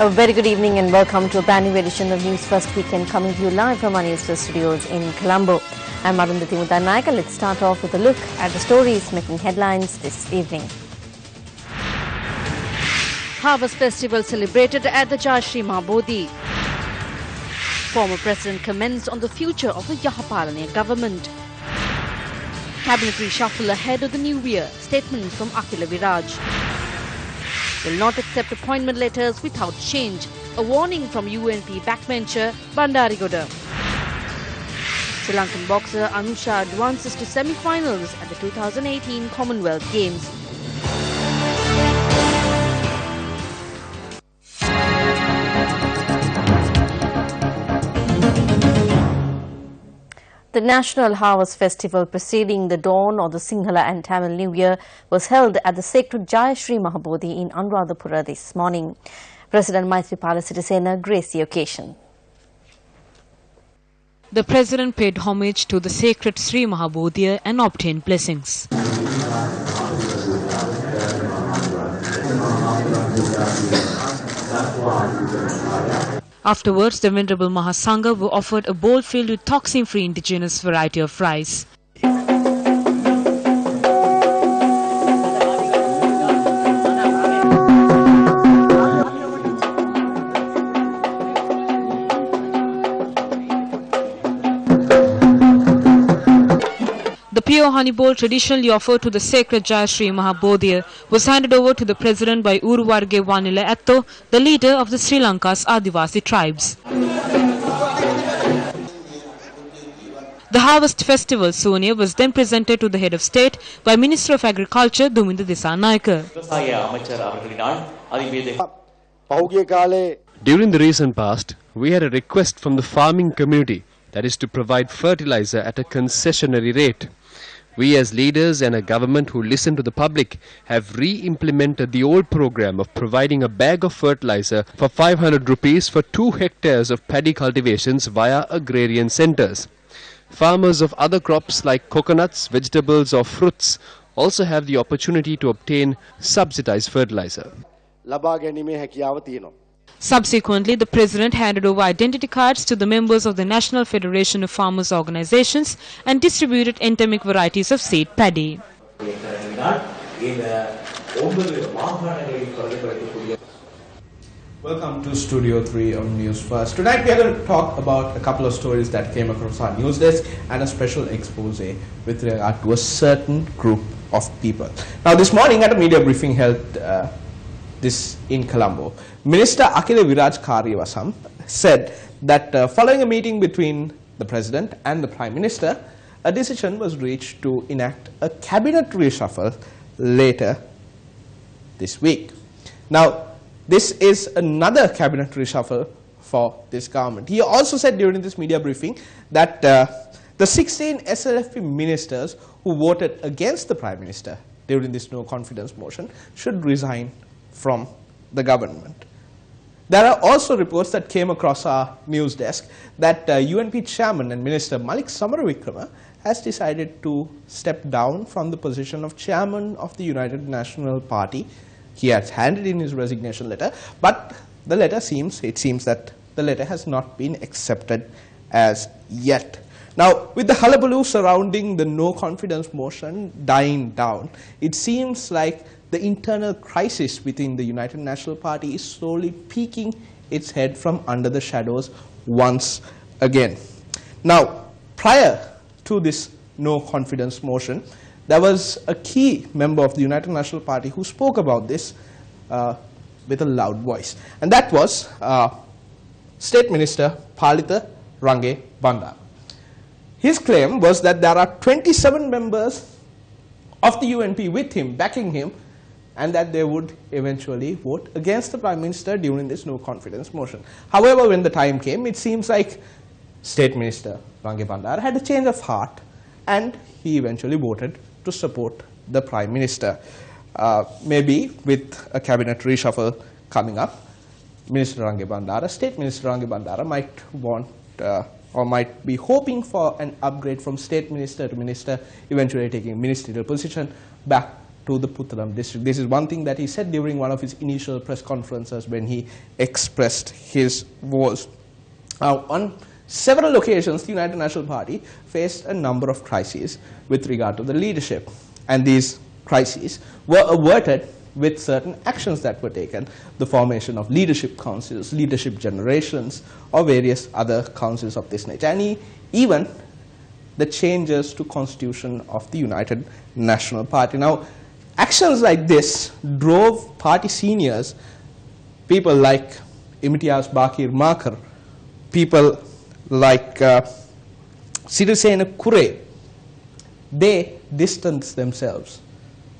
A very good evening and welcome to a brand new edition of News First Weekend, coming to you live from our Newsfirst studios in Colombo. I'm Arundhati Mudanayaka. Let's start off with a look at the stories making headlines this evening. Harvest Festival celebrated at the Jayashree Mahabodhi. Former President comments on the future of the Yahapalaniya government. Cabinet reshuffle ahead of the new year. Statement from Akila Viraj. Will not accept appointment letters without change. A warning from UNP backbencher Bandarigoda. Sri Lankan boxer Anusha advances to semi-finals at the 2018 Commonwealth Games. The National Harvest Festival preceding the dawn of the Sinhala and Tamil New Year was held at the sacred Jayashree Mahabodhi in Anuradhapura this morning. President Maithripala Sirisena graced the occasion. The President paid homage to the sacred Sri Mahabodhi and obtained blessings. Afterwards, the Venerable Mahasangha were offered a bowl filled with toxin-free indigenous variety of rice. The pure honey bowl traditionally offered to the sacred Jayashree Mahabodhi was handed over to the President by Uruvarge Wanila Atto, the leader of the Sri Lanka's Adivasi tribes. The Harvest Festival souvenir was then presented to the Head of State by Minister of Agriculture Duminda Disanayake. During the recent past, we had a request from the farming community, that is to provide fertilizer at a concessionary rate. We as leaders and a government who listen to the public have re-implemented the old program of providing a bag of fertilizer for 500 rupees for 2 hectares of paddy cultivations via agrarian centres. Farmers of other crops like coconuts, vegetables or fruits also have the opportunity to obtain subsidized fertilizer. Subsequently, the President handed over identity cards to the members of the National Federation of Farmers Organizations and distributed endemic varieties of seed paddy. Welcome to Studio 3 of News First. Tonight we are going to talk about a couple of stories that came across our news desk and a special expose with regard to a certain group of people. Now this morning at a media briefing held this in Colombo, Minister Akila Viraj Karyavasam said that following a meeting between the President and the Prime Minister, a decision was reached to enact a cabinet reshuffle later this week. Now, this is another cabinet reshuffle for this government. He also said during this media briefing that the 16 SLFP ministers who voted against the Prime Minister during this no confidence motion should resign from the government. There are also reports that came across our news desk that UNP Chairman and Minister Malik Samaravikrama has decided to step down from the position of Chairman of the United National Party. He has handed in his resignation letter, but the letter it seems that the letter has not been accepted as yet. Now, with the hullabaloo surrounding the no confidence motion dying down, it seems like the internal crisis within the United National Party is slowly peeking its head from under the shadows once again. Now, prior to this no confidence motion, there was a key member of the United National Party who spoke about this with a loud voice, and that was State Minister Palitha Range Bandara. His claim was that there are 27 members of the UNP with him, backing him, and that they would eventually vote against the Prime Minister during this no confidence motion. However, when the time came, it seems like State Minister Range Bandara had a change of heart and he eventually voted to support the Prime Minister. Maybe with a cabinet reshuffle coming up, Minister Range Bandara, State Minister Range Bandara might want or might be hoping for an upgrade from State Minister to Minister, eventually taking ministerial position back to the Puttalam district. This is one thing that he said during one of his initial press conferences when he expressed his woes. Now, on several occasions, the United National Party faced a number of crises with regard to the leadership. And these crises were averted with certain actions that were taken, the formation of leadership councils, leadership generations, or various other councils of this nature, and even the changes to constitution of the United National Party. Now, actions like this drove party seniors, people like Imtiaz Bakir Makar, people like Sirisena Kure, they distanced themselves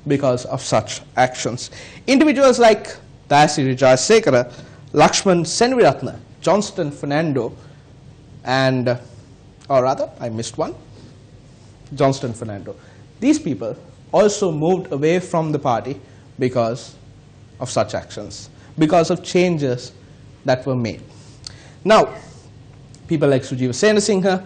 because of such actions. Individuals like Dayasiri Jayasekara, Lakshman Senviratna, Johnston Fernando, and, or rather, I missed one, Johnston Fernando. These people also moved away from the party because of such actions, because of changes that were made. Now, people like Sujiva Senasinghe,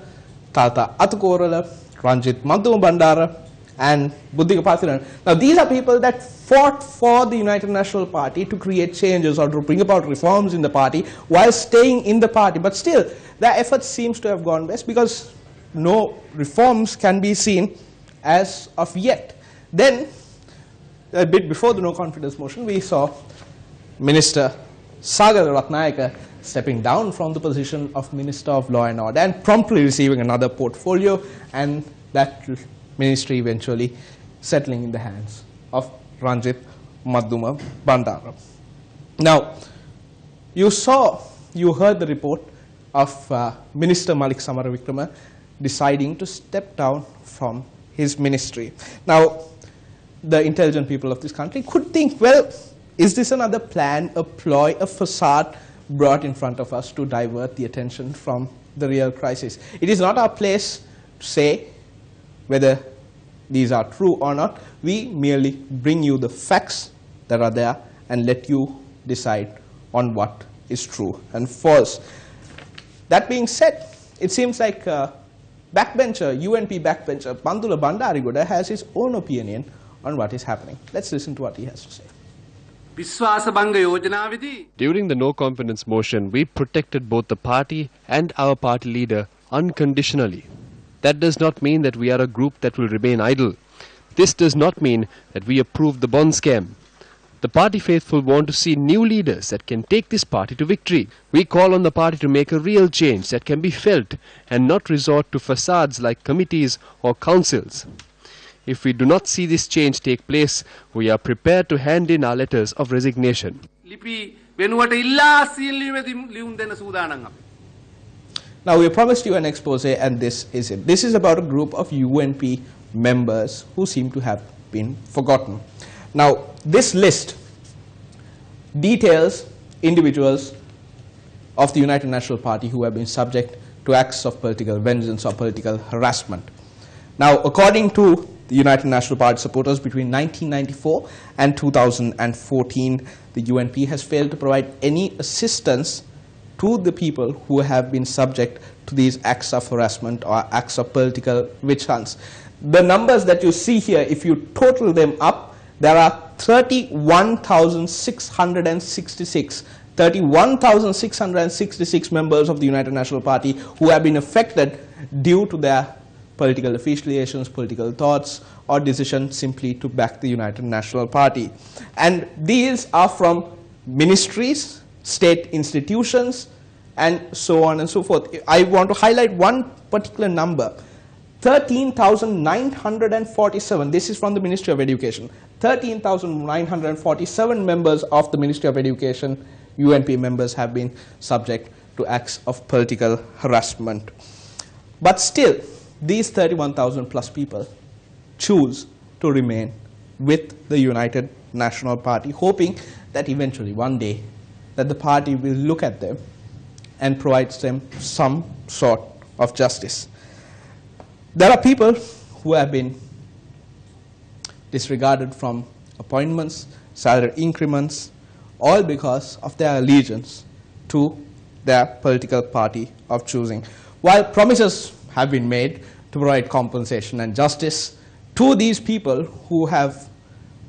Tata Atukorala, Ranjit Madhuma Bandara, and Buddhika Pathiran. Now, these are people that fought for the United National Party to create changes or to bring about reforms in the party while staying in the party. But still, their efforts seems to have gone west because no reforms can be seen as of yet. Then, a bit before the no confidence motion, we saw Minister Sagar Ratnayaka stepping down from the position of Minister of Law and Order and promptly receiving another portfolio, and that ministry eventually settling in the hands of Ranjit Madhuma Bandara. Now, you heard the report of Minister Malik Samaravikrama deciding to step down from his ministry. Now, the intelligent people of this country could think, well, is this another plan, a ploy, a facade brought in front of us to divert the attention from the real crisis? It is not our place to say whether these are true or not. We merely bring you the facts that are there and let you decide on what is true and false. That being said, it seems like backbencher, UNP backbencher, Bandula Bandarigoda has his own opinion on what is happening. Let's listen to what he has to say. During the no confidence motion, we protected both the party and our party leader unconditionally. That does not mean that we are a group that will remain idle. This does not mean that we approve the bond scam. The party faithful want to see new leaders that can take this party to victory. We call on the party to make a real change that can be felt and not resort to facades like committees or councils. If we do not see this change take place, we are prepared to hand in our letters of resignation. Now, we promised you an expose, and this is it. This is about a group of UNP members who seem to have been forgotten. Now, this list details individuals of the United National Party who have been subject to acts of political vengeance or political harassment. Now, according to the United National Party supporters, between 1994 and 2014, the UNP has failed to provide any assistance to the people who have been subject to these acts of harassment or acts of political witch hunts. The numbers that you see here, if you total them up, there are 31,666 members of the United National Party who have been affected due to their political affiliations, political thoughts, or decision simply to back the United National Party. And these are from ministries, state institutions, and so on and so forth. I want to highlight one particular number. 13,947, this is from the Ministry of Education, 13,947 members of the Ministry of Education, UNP members, have been subject to acts of political harassment. But still, these 31,000 plus people choose to remain with the United National Party, hoping that eventually one day that the party will look at them and provides them some sort of justice. There are people who have been disregarded from appointments, salary increments, all because of their allegiance to their political party of choosing. While promises have been made to provide compensation and justice to these people who have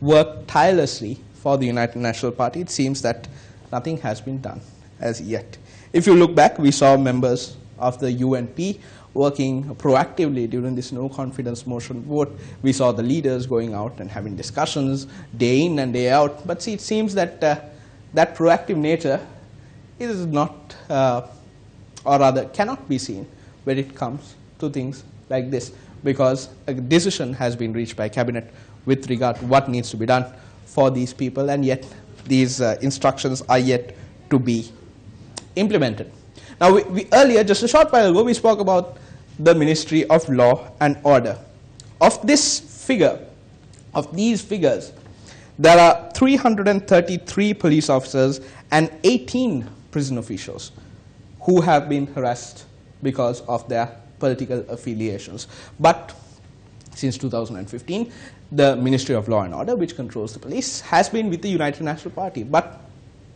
worked tirelessly for the United National Party, it seems that nothing has been done as yet. If you look back, we saw members of the UNP working proactively during this no confidence motion vote. We saw the leaders going out and having discussions day in and day out. But see, it seems that that proactive nature is not, or rather cannot be seen when it comes to things like this, because a decision has been reached by Cabinet with regard to what needs to be done for these people, and yet these instructions are yet to be implemented. Now, we earlier, just a short while ago, we spoke about the Ministry of Law and Order. Of this figure, of these figures, there are 333 police officers and 18 prison officials who have been harassed because of their political affiliations. But since 2015, the Ministry of Law and Order, which controls the police, has been with the United National Party. But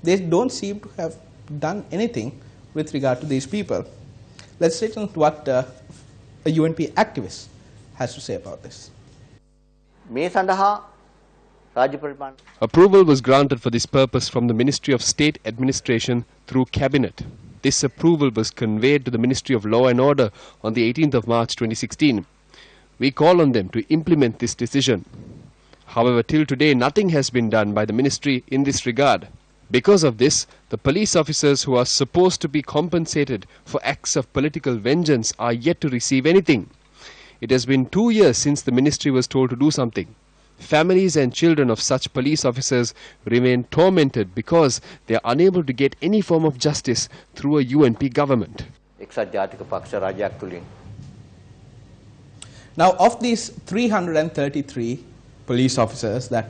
they don't seem to have done anything with regard to these people. Let's listen to what a UNP activist has to say about this. Approval was granted for this purpose from the Ministry of State Administration through Cabinet. This approval was conveyed to the Ministry of Law and Order on the 18th of March 2016. We call on them to implement this decision. However, till today, nothing has been done by the ministry in this regard. Because of this, the police officers who are supposed to be compensated for acts of political vengeance are yet to receive anything. It has been 2 years since the ministry was told to do something. Families and children of such police officers remain tormented because they are unable to get any form of justice through a UNP government. Now, of these 333 police officers that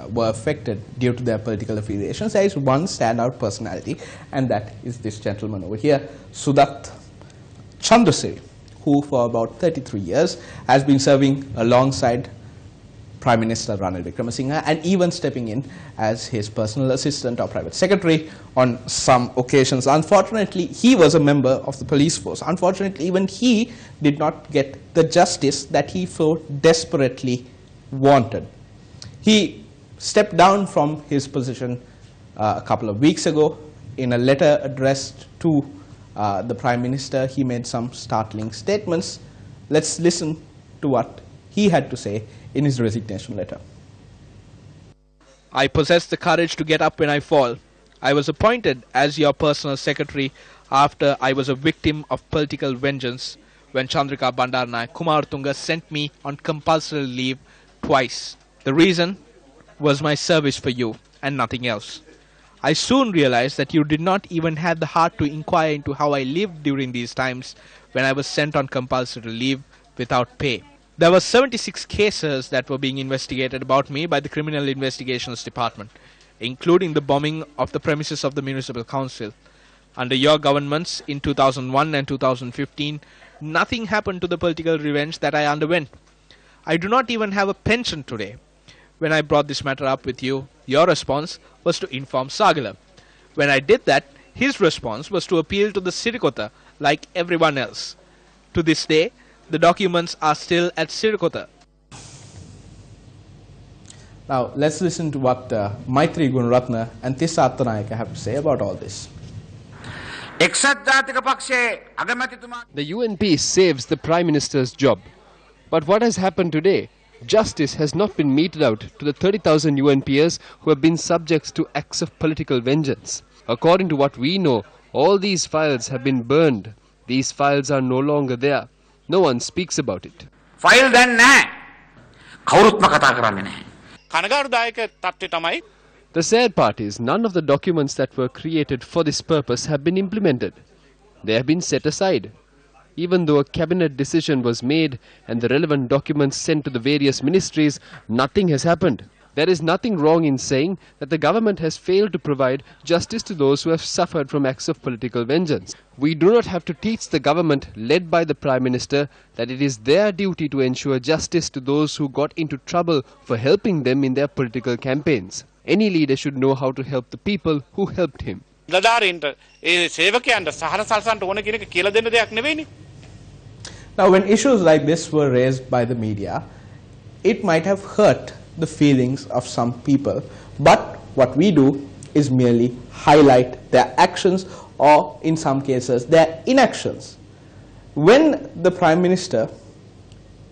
were affected due to their political affiliations, there is one standout personality, and that is this gentleman over here, Sudat Chandrasiri, who for about 33 years has been serving alongside Prime Minister Ranil Wickremesinghe and even stepping in as his personal assistant or private secretary on some occasions. Unfortunately, he was a member of the police force. Unfortunately, even he did not get the justice that he so desperately wanted. He stepped down from his position a couple of weeks ago. In a letter addressed to the Prime Minister, he made some startling statements. Let's listen to what he had to say in his resignation letter. I possess the courage to get up when I fall. I was appointed as your personal secretary after I was a victim of political vengeance when Chandrika Bandaranaike Kumaratunga sent me on compulsory leave twice. The reason was my service for you and nothing else. I soon realized that you did not even have the heart to inquire into how I lived during these times when I was sent on compulsory leave without pay. There were 76 cases that were being investigated about me by the Criminal Investigations Department, including the bombing of the premises of the Municipal Council. Under your governments in 2001 and 2015, nothing happened to the political revenge that I underwent. I do not even have a pension today. When I brought this matter up with you, your response was to inform Sagala. When I did that, his response was to appeal to the Sirikota like everyone else. To this day, the documents are still at Sirikota. Now, let's listen to what Maitri Gunaratne and Tissa Attanayake have to say about all this. The UNP saves the Prime Minister's job. But what has happened today? Justice has not been meted out to the 30,000 UNPers who have been subject to acts of political vengeance. According to what we know, all these files have been burned. These files are no longer there. No one speaks about it. The sad part is none of the documents that were created for this purpose have been implemented. They have been set aside. Even though a cabinet decision was made and the relevant documents sent to the various ministries, nothing has happened. There is nothing wrong in saying that the government has failed to provide justice to those who have suffered from acts of political vengeance. We do not have to teach the government, led by the Prime Minister, that it is their duty to ensure justice to those who got into trouble for helping them in their political campaigns. Any leader should know how to help the people who helped him. Now, when issues like this were raised by the media, it might have hurt the feelings of some people, but what we do is merely highlight their actions or in some cases their inactions. When the Prime Minister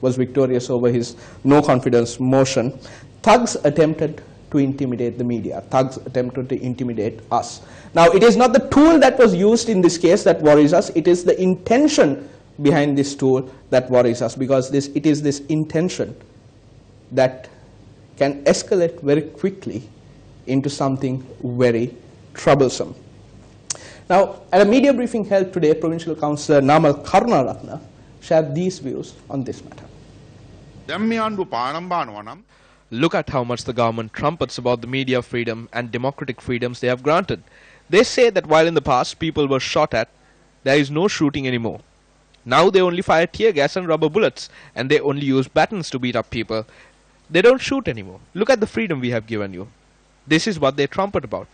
was victorious over his no confidence motion, thugs attempted to intimidate the media. Thugs attempted to intimidate us. Now, it is not the tool that was used in this case that worries us, it is the intention behind this tool that worries us, because it is this intention that can escalate very quickly into something very troublesome. Now, at a media briefing held today, Provincial Councillor Namal Karunaratne shared these views on this matter. Look at how much the government trumpets about the media freedom and democratic freedoms they have granted. They say that while in the past people were shot at, there is no shooting anymore. Now they only fire tear gas and rubber bullets, and they only use batons to beat up people. They don't shoot anymore. Look at the freedom we have given you. This is what they trumpet about.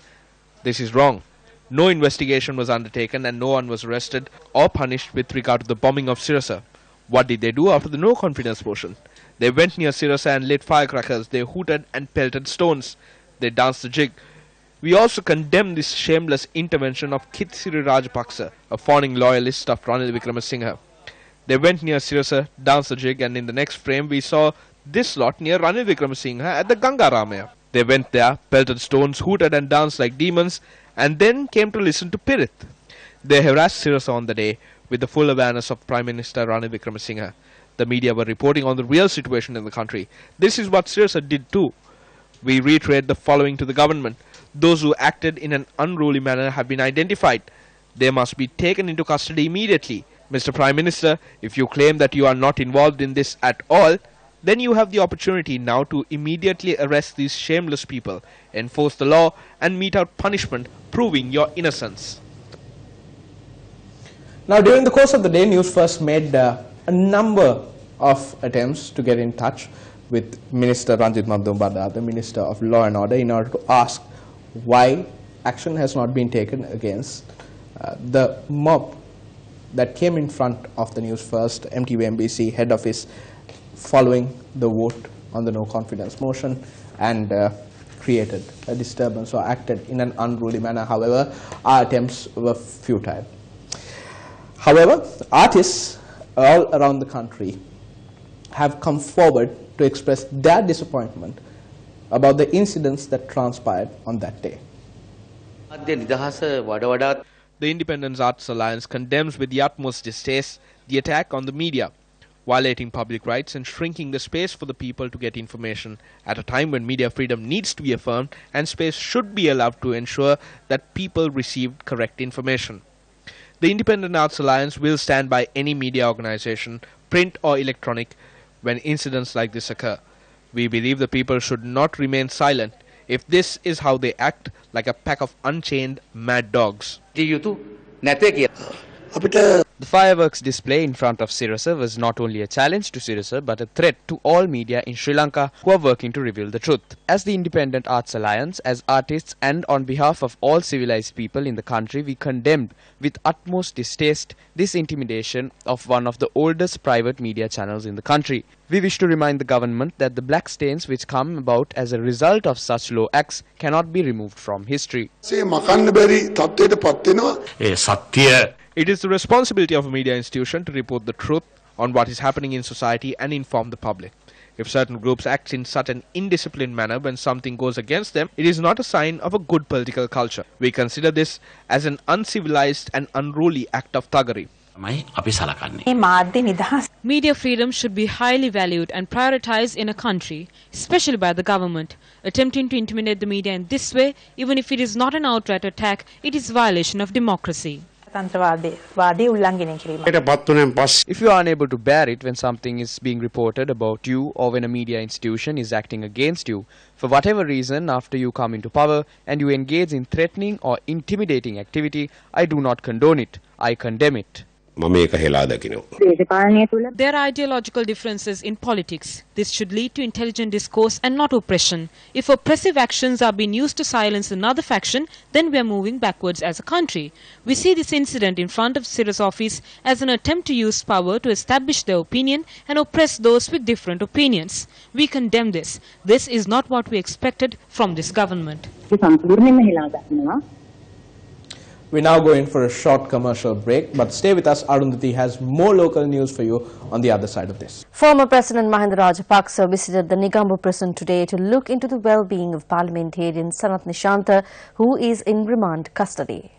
This is wrong. No investigation was undertaken and no one was arrested or punished with regard to the bombing of Sirasa. What did they do after the no confidence motion? They went near Sirasa and lit firecrackers. They hooted and pelted stones. They danced the jig. We also condemn this shameless intervention of Kitsiri Rajapaksa, a fawning loyalist of Ranil Wickremesinghe. They went near Sirasa, danced the jig, and in the next frame we saw this lot near Ranil Wickremesinghe at the Ganga Ramaya. They went there, pelted stones, hooted and danced like demons, and then came to listen to Pirith. They harassed Sirasa on the day with the full awareness of Prime Minister Ranil Wickremesinghe. The media were reporting on the real situation in the country. This is what Sirasa did too. We reiterate the following to the government. Those who acted in an unruly manner have been identified. They must be taken into custody immediately. Mr. Prime Minister, if you claim that you are not involved in this at all, then you have the opportunity now to immediately arrest these shameless people, enforce the law and mete out punishment, proving your innocence. Now, during the course of the day, Newsfirst made a number of attempts to get in touch with Minister Ranjit Bandar, the Minister of Law and Order, in order to ask why action has not been taken against the mob that came in front of the Newsfirst MTV-MBC head office following the vote on the no confidence motion and created a disturbance or acted in an unruly manner. However, our attempts were futile. However, artists all around the country have come forward to express their disappointment about the incidents that transpired on that day. The Independent Arts Alliance condemns with the utmost distaste the attack on the media, violating public rights and shrinking the space for the people to get information at a time when media freedom needs to be affirmed and space should be allowed to ensure that people receive correct information. The Independent Arts Alliance will stand by any media organization, print or electronic, when incidents like this occur. We believe the people should not remain silent if this is how they act, like a pack of unchained mad dogs. The fireworks display in front of Sirasa was not only a challenge to Sirasa but a threat to all media in Sri Lanka who are working to reveal the truth. As the Independent Arts Alliance, as artists and on behalf of all civilized people in the country, we condemned with utmost distaste this intimidation of one of the oldest private media channels in the country. We wish to remind the government that the black stains which come about as a result of such low acts cannot be removed from history. It is the responsibility of a media institution to report the truth on what is happening in society and inform the public. If certain groups act in such an indisciplined manner when something goes against them, it is not a sign of a good political culture. We consider this as an uncivilized and unruly act of thuggery. Media freedom should be highly valued and prioritized in a country, especially by the government. Attempting to intimidate the media in this way, even if it is not an outright attack, it is violation of democracy. If you are unable to bear it when something is being reported about you or when a media institution is acting against you, for whatever reason after you come into power and you engage in threatening or intimidating activity, I do not condone it. I condemn it. There are ideological differences in politics. This should lead to intelligent discourse and not oppression. If oppressive actions are being used to silence another faction, then we are moving backwards as a country. We see this incident in front of Syria's office as an attempt to use power to establish their opinion and oppress those with different opinions. We condemn this. This is not what we expected from this government. We're now going for a short commercial break, but stay with us. Arundhati has more local news for you on the other side of this. Former President Mahinda Rajapaksa visited the Negombo prison today to look into the well-being of parliamentarian Sanath Nishantha, who is in remand custody.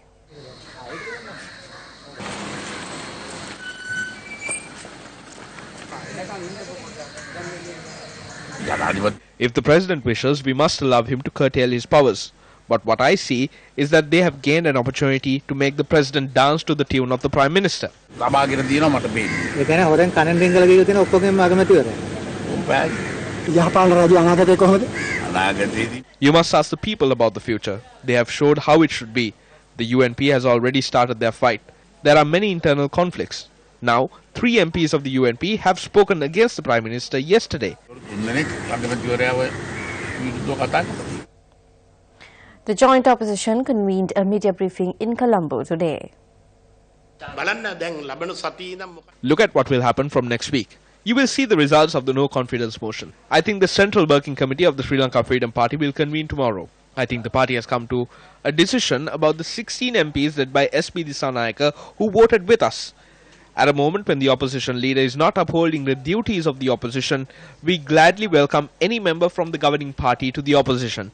If the president wishes, we must allow him to curtail his powers. But what I see is that they have gained an opportunity to make the president dance to the tune of the prime minister. You must ask the people about the future. They have showed how it should be. The UNP has already started their fight. There are many internal conflicts. Now, 3 MPs of the UNP have spoken against the prime minister yesterday. The joint opposition convened a media briefing in Colombo today. Look at what will happen from next week. You will see the results of the no confidence motion. I think the Central Working Committee of the Sri Lanka Freedom Party will convene tomorrow. I think the party has come to a decision about the 16 MPs led by SP Dissanayake who voted with us. At a moment when the opposition leader is not upholding the duties of the opposition, we gladly welcome any member from the governing party to the opposition.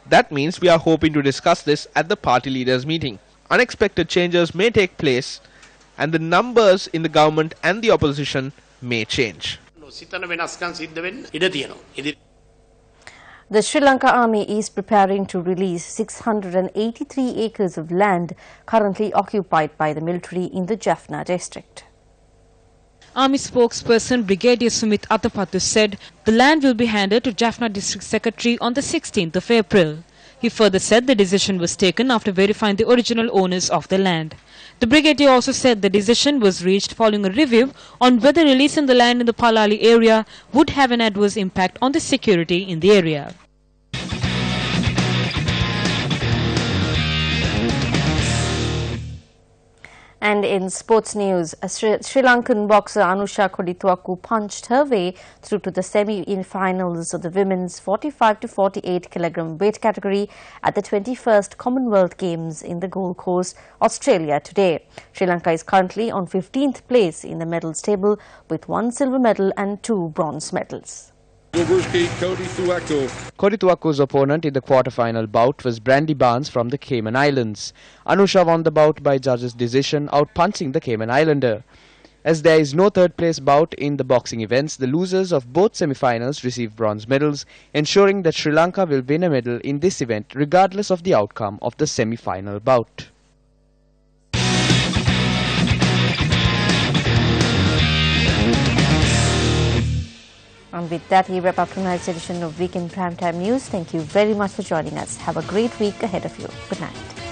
That means we are hoping to discuss this at the party leaders' meeting. Unexpected changes may take place and the numbers in the government and the opposition may change. The Sri Lanka Army is preparing to release 683 acres of land currently occupied by the military in the Jaffna district. Army spokesperson Brigadier Sumit Athapathu said the land will be handed to Jaffna District Secretary on the 16th of April. He further said the decision was taken after verifying the original owners of the land. The Brigadier also said the decision was reached following a review on whether releasing the land in the Palali area would have an adverse impact on the security in the area. And in sports news, Sri Lankan boxer Anusha Kodituaku punched her way through to the semi-finals of the women's 45 to 48 kilogram weight category at the 21st Commonwealth Games in the Gold Coast, Australia today. Sri Lanka is currently on 15th place in the medals table with 1 silver medal and 2 bronze medals. Kodituaku's opponent in the quarter-final bout was Brandy Barnes from the Cayman Islands. Anusha won the bout by judges' decision, out-punching the Cayman Islander. As there is no third-place bout in the boxing events, the losers of both semi-finals receive bronze medals, ensuring that Sri Lanka will win a medal in this event regardless of the outcome of the semi-final bout. And with that, we wrap up tonight's edition of Weekend Primetime News. Thank you very much for joining us. Have a great week ahead of you. Good night.